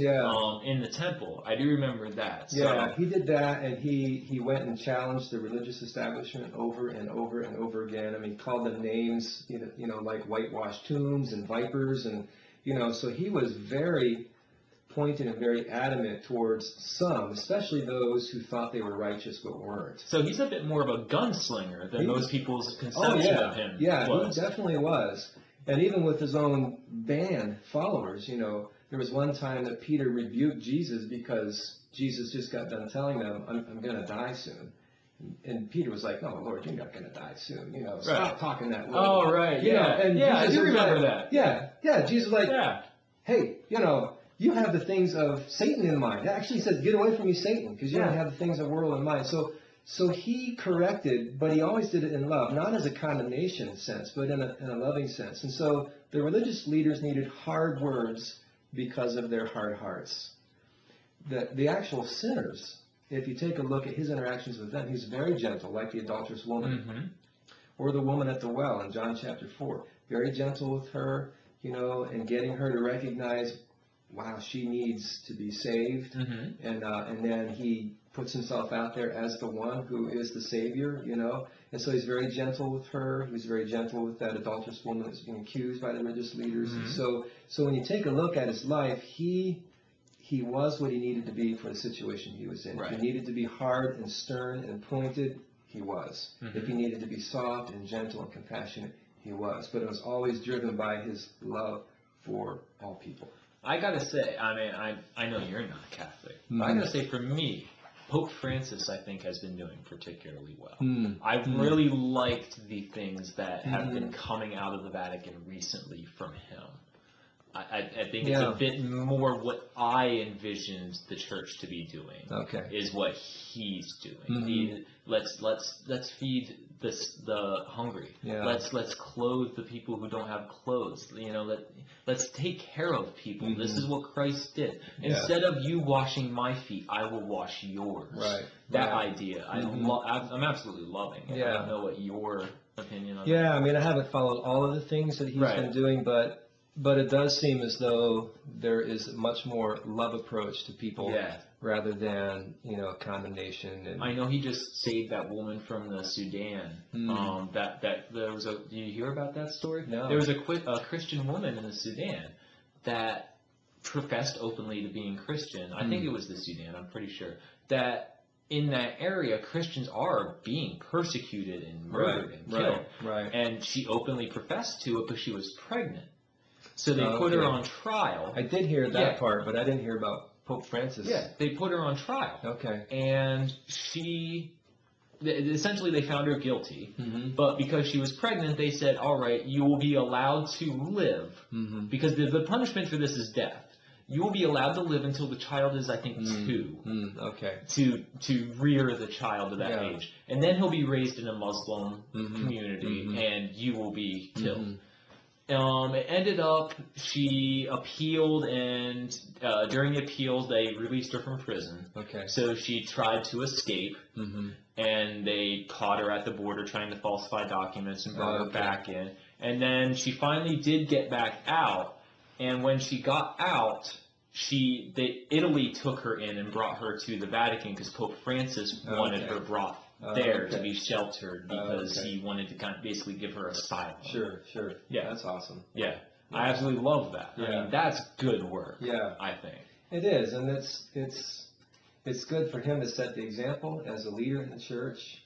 in the temple. I do remember that. So. Yeah, he did that, and he went and challenged the religious establishment over and over and over again. I mean, he called them names, like whitewashed tombs and vipers, and, so he was very pointed and very adamant towards some, especially those who thought they were righteous but weren't. So he's a bit more of a gunslinger than most people's conception of him. Yeah, he definitely was. And even with his own band followers, there was one time that Peter rebuked Jesus because Jesus just got done telling them, I'm going to die soon. And Peter was like, no, Lord, you're not going to die soon. Stop talking that way. Oh, right. I do remember that. Yeah. Jesus was like, hey, you have the things of Satan in mind. It actually says, get away from me, Satan, because you don't have the things of the world in mind. So he corrected, but he always did it in love, not as a condemnation sense, but in a loving sense. And so the religious leaders needed hard words because of their hard hearts. The actual sinners, if you take a look at his interactions with them, he's very gentle, like the adulterous woman, or the woman at the well in John chapter 4. Very gentle with her, and getting her to recognize, wow, she needs to be saved, and then he puts himself out there as the one who is the Savior, and so he's very gentle with her. He was very gentle with that adulterous woman that's being accused by the religious leaders. And so when you take a look at his life, he was what he needed to be for the situation he was in. Right. If he needed to be hard and stern and pointed, he was. If he needed to be soft and gentle and compassionate, he was. But it was always driven by his love for all people. I gotta say, I mean, I know you're not Catholic, but I gotta say, for me, Pope Francis, I think, has been doing particularly well. I've really liked the things that have been coming out of the Vatican recently from him. I think it's a bit more what I envisioned the church to be doing. Is what he's doing. Let's feed the hungry. Let's clothe the people who don't have clothes. Let's take care of people. This is what Christ did. Instead of you washing my feet, I will wash yours. Right. That idea, I'm absolutely loving it. I don't know what your opinion on that. Yeah, I mean, I haven't followed all of the things that he's been doing, but but it does seem as though there is a much more love approach to people rather than, condemnation. And I know he just saved that woman from the Sudan. That there was do you hear about that story? No. There was a Christian woman in the Sudan that professed openly to being Christian. I think it was the Sudan, I'm pretty sure. That in that area, Christians are being persecuted and murdered and killed. Right. And she openly professed to it, but she was pregnant. So they put her on trial. I did hear that part, but I didn't hear about Pope Francis. Yeah, they put her on trial. Okay. And essentially they found her guilty, but because she was pregnant, they said, all right, you will be allowed to live, because the punishment for this is death. You will be allowed to live until the child is, I think, 2. Okay. To rear the child to that age. And then he'll be raised in a Muslim community, and you will be killed. It ended up, she appealed, and during the appeals, they released her from prison. Okay. So she tried to escape, and they caught her at the border trying to falsify documents and brought her back in. And then she finally did get back out, and when she got out, Italy took her in and brought her to the Vatican because Pope Francis wanted her brought there to be sheltered because he wanted to kind of basically give her asylum. Sure. Yeah. That's awesome. Yeah. I absolutely love that. Yeah. I mean, that's good work. Yeah. I think. It is, and it's good for him to set the example as a leader in the church,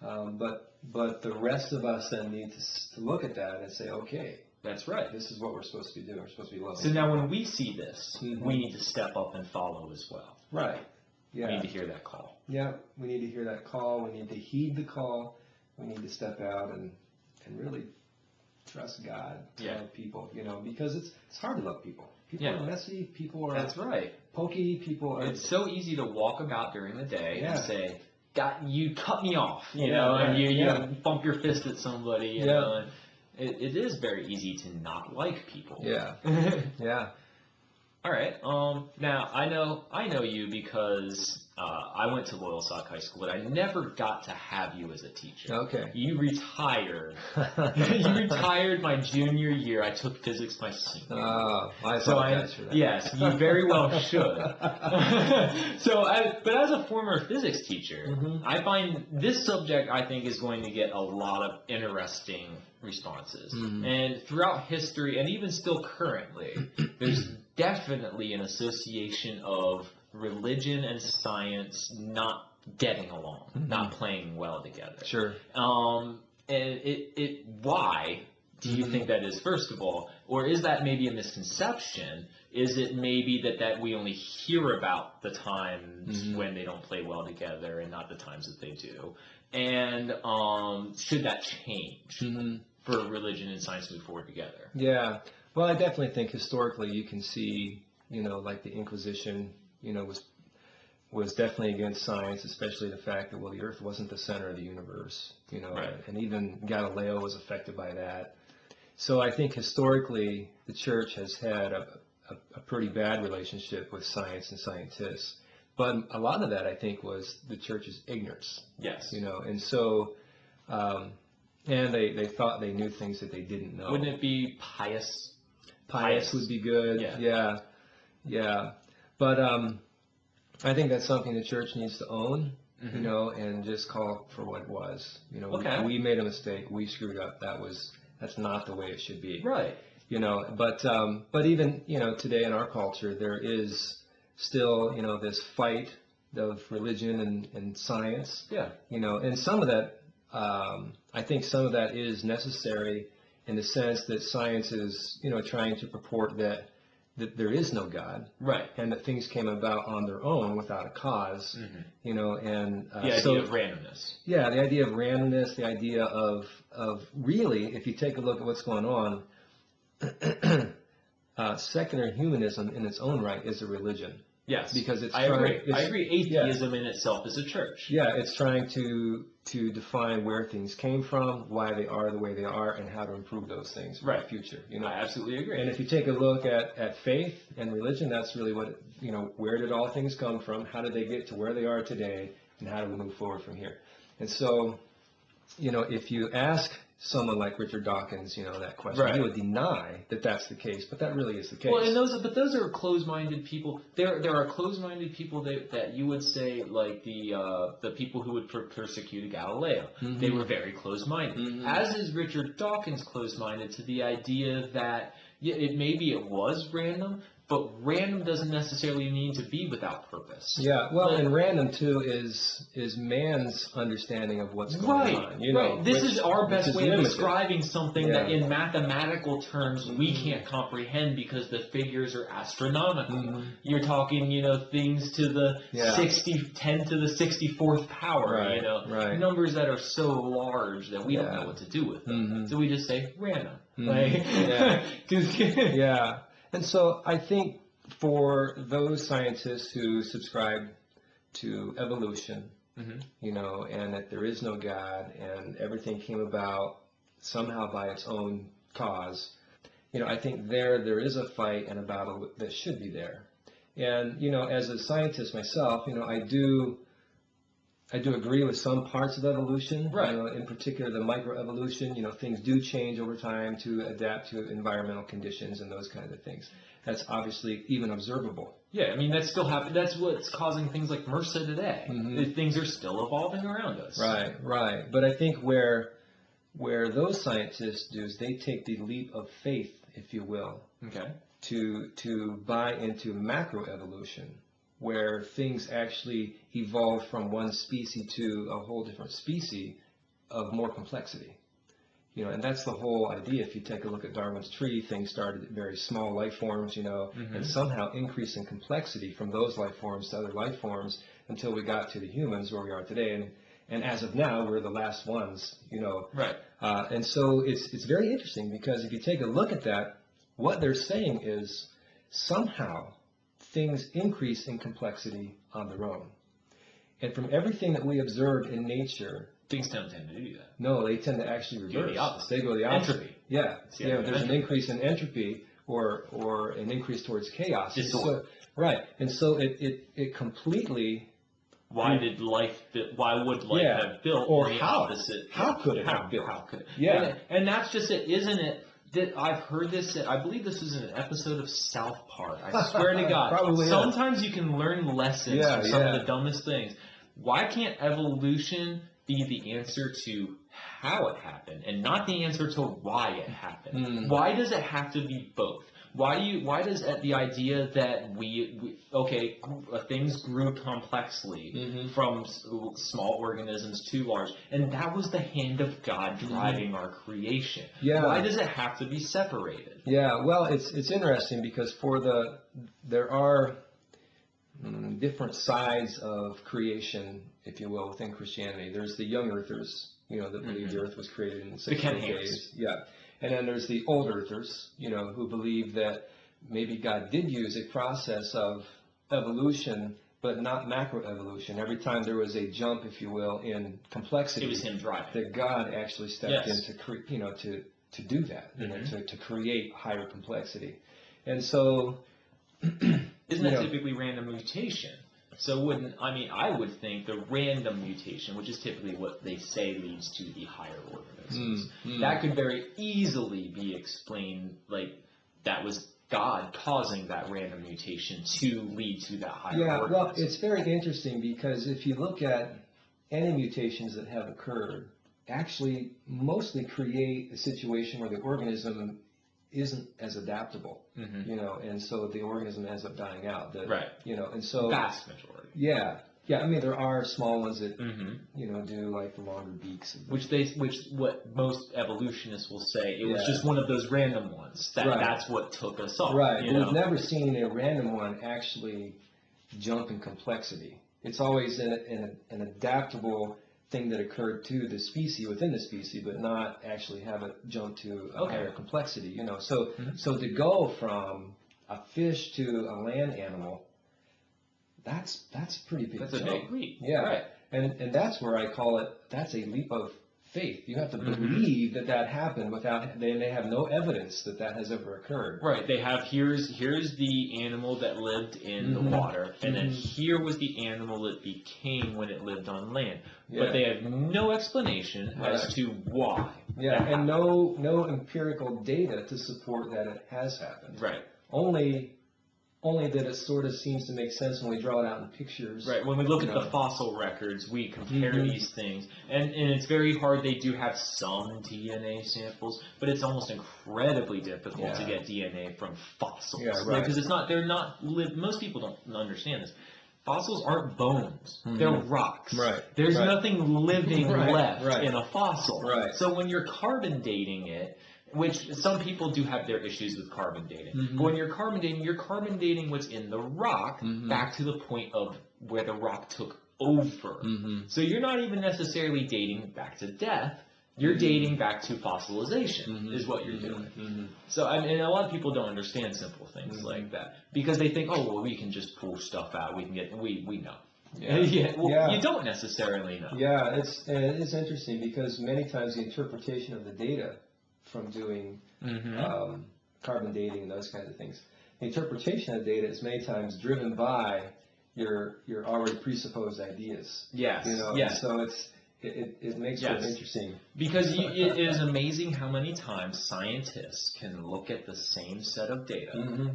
but the rest of us then need to look at that and say, okay, that's right. this is what we're supposed to be doing. We're supposed to be loving. So now when we see this, we need to step up and follow as well. Right. Yeah. We need to hear that call. Yeah, we need to hear that call. We need to heed the call. We need to step out and really trust God to love people, because it's hard to love people. People are messy. People are That's right. pokey. People are. It's so easy to walk about during the day and say, "God, you cut me off," and you bump your fist at somebody. You know, and it is very easy to not like people. Yeah. Yeah. All right. Now I know you because I went to Loyal Sock High School, but I never got to have you as a teacher. Okay. You retired. You retired my junior year. I took physics my senior. Oh, I apologize for that. Yes, you very well should. But as a former physics teacher, I find this subject, I think, is going to get a lot of interesting responses. And throughout history, and even still currently, there's definitely an association of religion and science not getting along, not playing well together. Sure. And why do you think that is, first of all? Or is that maybe a misconception? Is it maybe that we only hear about the times when they don't play well together and not the times that they do? And should that change for religion and science to move forward together? Yeah. Well, I definitely think historically you can see, like the Inquisition, was definitely against science, especially the fact that, the Earth wasn't the center of the universe, and even Galileo was affected by that. So I think historically the church has had a pretty bad relationship with science and scientists. But a lot of that, I think, was the church's ignorance. Yes. And so, and they thought they knew things that they didn't know. Wouldn't it be pious? Pious would be good. Yeah. But I think that's something the church needs to own, and just call for what it was. We made a mistake. We screwed up. That's not the way it should be. Right. But even, today in our culture, there is still, this fight of religion and science. Yeah. And some of that, I think some of that is necessary in the sense that science is, trying to purport that there is no God, right, and that things came about on their own without a cause, and the idea of randomness. Yeah, the idea of randomness, the idea of really, if you take a look at what's going on, secular humanism in its own right is a religion. Yes, because I agree. Atheism in itself is a church. Yeah, it's trying to define where things came from, why they are the way they are, and how to improve those things for the future. I absolutely agree. And if you take a look at faith and religion, that's really what where did all things come from? How did they get to where they are today? And how do we move forward from here? And so, if you ask someone like Richard Dawkins, that question. Right. He would deny that that's the case, but that really is the case. Well, and those are closed-minded people. There are closed-minded people that you would say, like the people who would persecute Galileo. Mm-hmm. They were very closed-minded. Mm-hmm. As is Richard Dawkins closed-minded to the idea that maybe it was random, but random doesn't necessarily mean to be without purpose. Yeah, well, and random too is man's understanding of what's going on. Right. This is our best way of describing something that in mathematical terms we can't comprehend because the figures are astronomical. Mm-hmm. You're talking, things to the 10 to the 64th power, right. Numbers that are so large that we don't know what to do with them. Mm-hmm. So we just say random. Mm-hmm. Yeah. And so I think for those scientists who subscribe to evolution, and that there is no God and everything came about somehow by its own cause, I think there is a fight and a battle that should be there. And, as a scientist myself, I do agree with some parts of evolution, right. In particular the microevolution, things do change over time to adapt to environmental conditions and those kinds of things. That's obviously even observable. Yeah, I mean, that's still happening. That's what's causing things like MRSA today. Mm-hmm. Things are still evolving around us. Right. But I think where those scientists do is they take the leap of faith, if you will, to buy into macroevolution, where things actually evolve from one species to a whole different species of more complexity. And that's the whole idea. If you take a look at Darwin's tree, things started at very small life forms, and somehow increase in complexity from those life forms to other life forms until we got to the humans where we are today. And as of now, we're the last ones, Right. And so it's very interesting because if you take a look at that, what they're saying is somehow things increase in complexity on their own. And from everything that we observe in nature, things don't tend to do that. No, they tend to actually reverse. They go the opposite. Entropy. Yeah. There's an increase in entropy or an increase towards chaos. Disorder. Right. And so it completely. Why would life have built or the how? Opposite? How could it have built? How could it? Yeah. And that's just it, isn't it? That I've heard this. I believe this was in an episode of South Park. I swear to God. Probably. Sometimes you can learn lessons from some of the dumbest things. Why can't evolution be the answer to how it happened and not the answer to why it happened? Why does it have to be both? Why does the idea that things grew complexly from small organisms to large, and that was the hand of God driving our creation? Yeah. Why does it have to be separated? Yeah, well, it's interesting because there are different sides of creation, if you will, within Christianity. There's the young earthers, that believe the earth was created in 6 days. Yeah. And then there's the old earthers, who believe that maybe God did use a process of evolution, but not macroevolution. Every time there was a jump, if you will, in complexity, it was him driving. That God actually stepped in to do that, to create higher complexity. And so, isn't that typically random mutation? So I would think the random mutation, which is typically what they say leads to the higher organisms, that could very easily be explained, like that was God causing that random mutation to lead to that higher organism. Well, it's very interesting because if you look at any mutations that have occurred, actually mostly create a situation where the organism isn't as adaptable, and so the organism ends up dying out. And so vast majority. Yeah. I mean, there are small ones that do like the longer beaks, which what most evolutionists will say it was just one of those random ones. That's what took us off. Right. We've never seen a random one actually jump in complexity. It's always an adaptable thing that occurred to the species within the species, but not actually have it jump to a higher complexity. So to go from a fish to a land animal, that's pretty big. That's a big leap. Yeah. Right. And that's where I call it. That's a leap of faith. You have to believe that that happened without, they have no evidence that that has ever occurred. Right. They have, here's the animal that lived in the water, and then here was the animal that became when it lived on land. Yeah. But they have no explanation as to why. Yeah, and no empirical data to support that it has happened. Right. Only that it sort of seems to make sense when we draw it out in pictures. Right. When we look at the fossil records, we compare these things, and it's very hard. They do have some DNA samples, but it's almost incredibly difficult to get DNA from fossils. Yeah, right. Because most people don't understand this. Fossils aren't bones. They're rocks. Right. There's nothing living left in a fossil. Right. So when you're carbon dating it, which some people do have their issues with carbon dating. But when you're carbon dating what's in the rock back to the point of where the rock took over. So you're not even necessarily dating back to death. You're dating back to fossilization is what you're doing. So I mean, a lot of people don't understand simple things like that because they think, oh, well, we can just pull stuff out. We can get, we know. You don't necessarily know. Yeah, it is interesting because many times the interpretation of the data from doing carbon dating and those kinds of things, the interpretation of data is many times driven by your already presupposed ideas. Yes. So it makes it interesting. Because it is amazing how many times scientists can look at the same set of data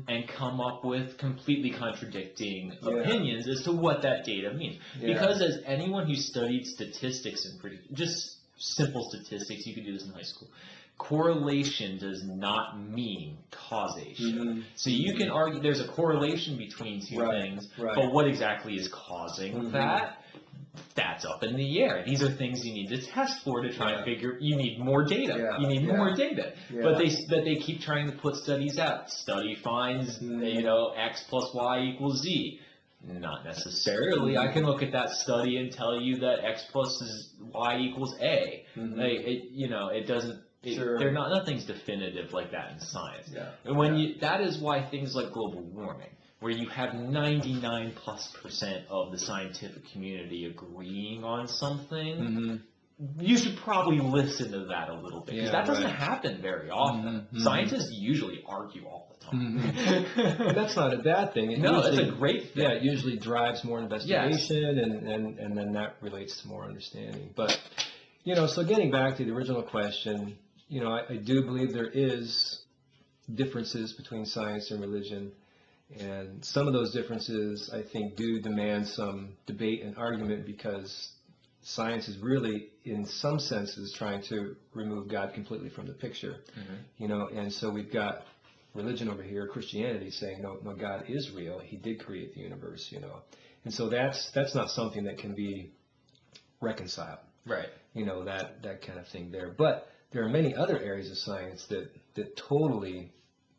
and come up with completely contradicting opinions as to what that data means. Because as anyone who studied statistics and just simple statistics, you could do this in high school, correlation does not mean causation. So you can argue there's a correlation between two things, but what exactly is causing that? That's up in the air. These are things you need to test for to try and figure. You need more data. You need more data. But they keep trying to put studies out. Study finds X plus Y equals Z. Not necessarily. I can look at that study and tell you that X plus Y equals A. It doesn't. Nothing's definitive like that in science. And that is why things like global warming, where you have 99+% of the scientific community agreeing on something, you should probably listen to that a little bit, because that doesn't happen very often. Scientists usually argue all the time. And that's not a bad thing. It's a great thing. Yeah, it usually drives more investigation, and then that relates to more understanding. But, so getting back to the original question, I do believe there is differences between science and religion. And some of those differences, I think, do demand some debate and argument because science is really, in some senses, trying to remove God completely from the picture. And so we've got religion over here, Christianity, saying, no, God is real. He did create the universe, And so that's not something that can be reconciled. Right. That kind of thing there. But there are many other areas of science that totally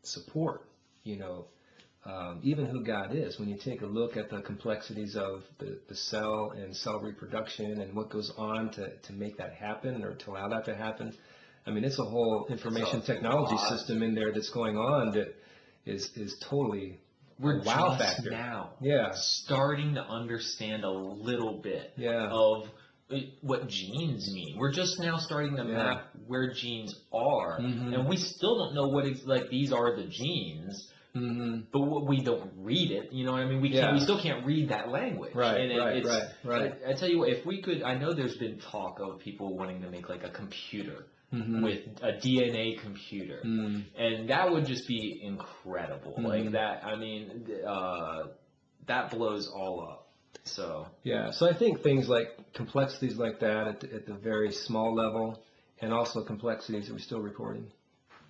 support, even who God is. When you take a look at the complexities of the cell and cell reproduction and what goes on to make that happen or to allow that to happen, I mean, it's a whole information technology system in there that's going on that is totally a wow factor. Now starting to understand a little bit of what genes mean. We're just now starting to map where genes are, and we still don't know what these are the genes. But we don't read it, you know what I mean? We still can't read that language. Right. I tell you what, if we could, I know there's been talk of people wanting to make like a computer with a DNA computer, and that would just be incredible. Like that, I mean, that blows all up. So so I think things like complexities like that at the very small level, and also complexities. Are we still recording?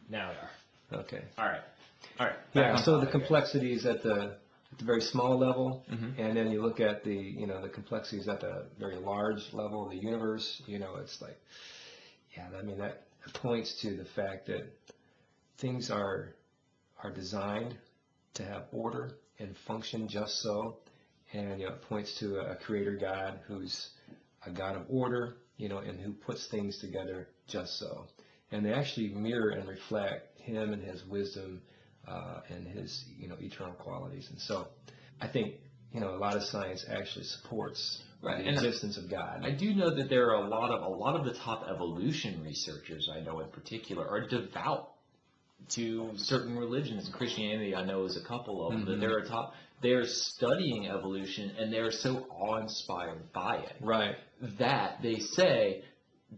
Now we are. Okay. All right. Yeah. So the complexities at the very small level, and then you look at the the complexities at the very large level of the universe. It's like, I mean that points to the fact that things are designed to have order and function just so, and it points to a creator God who's a God of order, and who puts things together just so, and they actually mirror and reflect Him and His wisdom. And His, eternal qualities. And so I think, a lot of science actually supports the existence of God. I do know that there are a lot of the top evolution researchers I know in particular are devout to certain religions. Christianity, I know, is a couple of them. That they're studying evolution, and they're so awe-inspired by it, right, that they say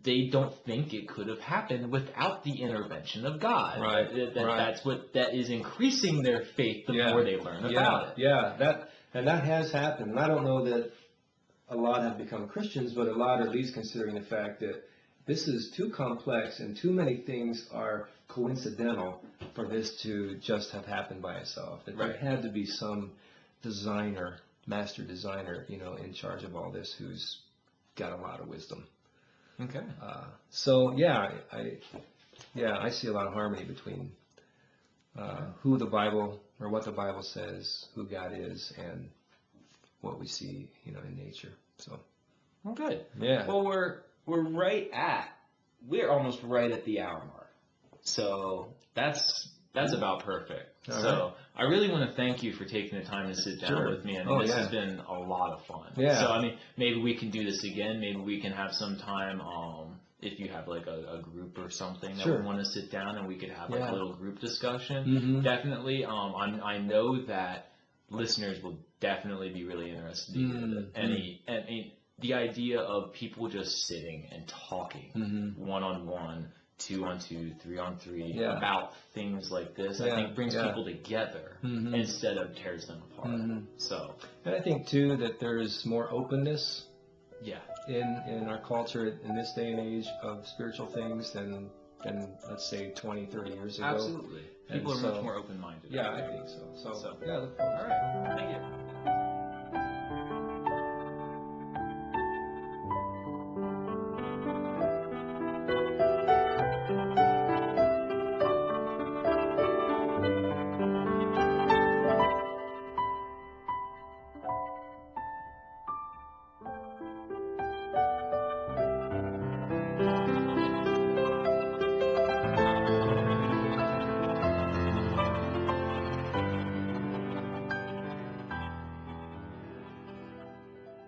they don't think it could have happened without the intervention of God. Right. That is increasing their faith the more they learn about it. Yeah, that has happened. And I don't know that a lot have become Christians, but a lot are at least considering the fact that this is too complex and too many things are coincidental for this to just have happened by itself. That there had to be some designer, master designer, in charge of all this, who's got a lot of wisdom. Okay. So I see a lot of harmony between who the Bible, or what the Bible says, who God is, and what we see, in nature. So. Well, good. Yeah. Well, we're almost right at the hour mark. So that's about perfect. All so right. I really want to thank you for taking the time to sit down with me. I mean, this has been a lot of fun. Yeah. So, I mean, maybe we can do this again. Maybe we can have some time, if you have like a group or something that would want to sit down, and we could have like a little group discussion. Definitely. I know that listeners will definitely be really interested in the idea of people just sitting and talking one-on-one, 2-on-2, 3-on-3 about things like this. I think brings people together instead of tears them apart. So, and I think too that there's more openness in our culture in this day and age of spiritual things than let's say 20, 30 years ago. Absolutely. People are much more open-minded. Yeah, I think so. So, all right. Thank you.